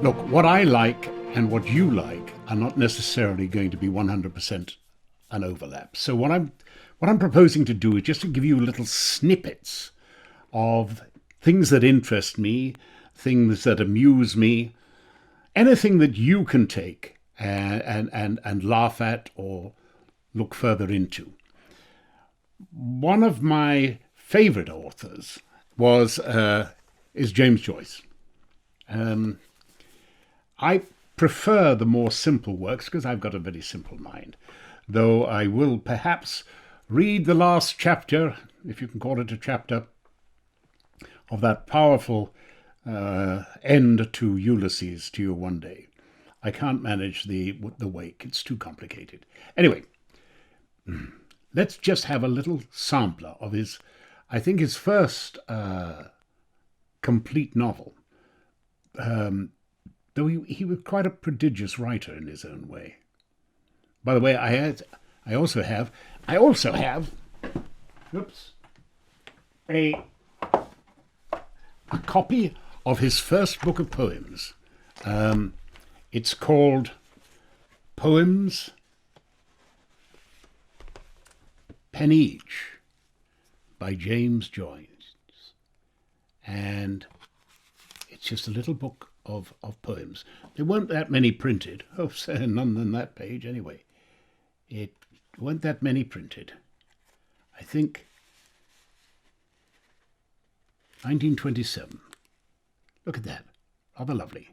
Look, what I like and what you like are not necessarily going to be 100% an overlap. So what I'm proposing to do is just to give you little snippets of things that interest me, things that amuse me, anything that you can take and laugh at or look further into. One of my favorite authors was is James Joyce. Um, I prefer the more simple works because I've got a very simple mind, though I will perhaps read the last chapter, if you can call it a chapter, of that powerful end to Ulysses to you one day. I can't manage the wake. It's too complicated. Anyway, let's just have a little sampler of his, I think his first complete novel. Though he was quite a prodigious writer in his own way. By the way, I also have, oops, a copy of his first book of poems. It's called Poems, Penny Each by James Joyce. And it's just a little book of poems. There weren't that many printed. Oh, none on that page anyway. It weren't that many printed. I think 1927. Look at that. Rather lovely.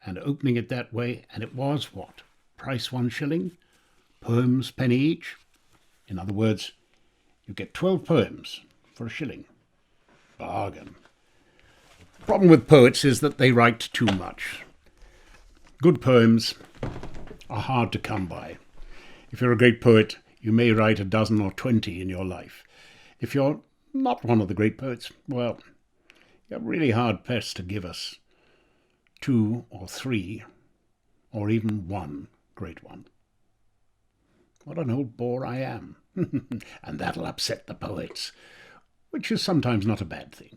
And opening it that way, and it was what? Price 1 shilling, poems penny each. In other words, you get 12 poems for a shilling. Bargain. Problem with poets is that they write too much. Good poems are hard to come by. If you're a great poet, you may write a dozen or 20 in your life. If you're not one of the great poets, well, you're really hard pressed to give us 2 or 3 or even one great one. What an old bore I am. And that'll upset the poets, which is sometimes not a bad thing.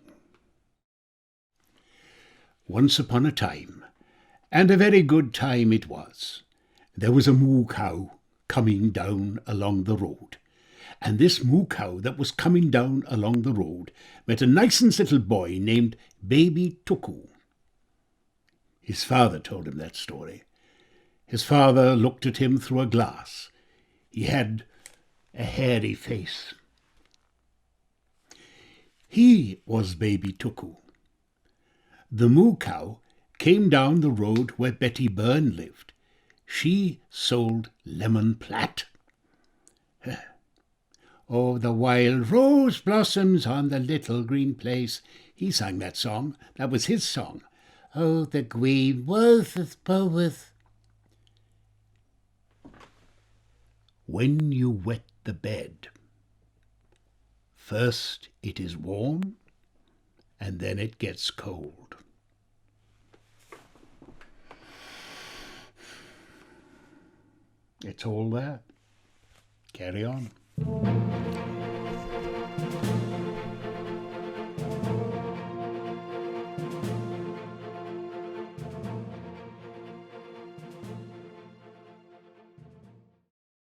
Once upon a time, and a very good time it was, there was a moo cow coming down along the road. And this moo cow that was coming down along the road met a nicence little boy named Baby Tuku. His father told him that story. His father looked at him through a glass. He had a hairy face. He was Baby Tuku. The moo cow came down the road where Betty Byrne lived. She sold lemon platt. Oh, the wild rose blossoms on the little green place. He sang that song. That was his song. Oh, the green wortheth poeth. When you wet the bed, first it is warm, and then it gets cold. It's all there. Carry on.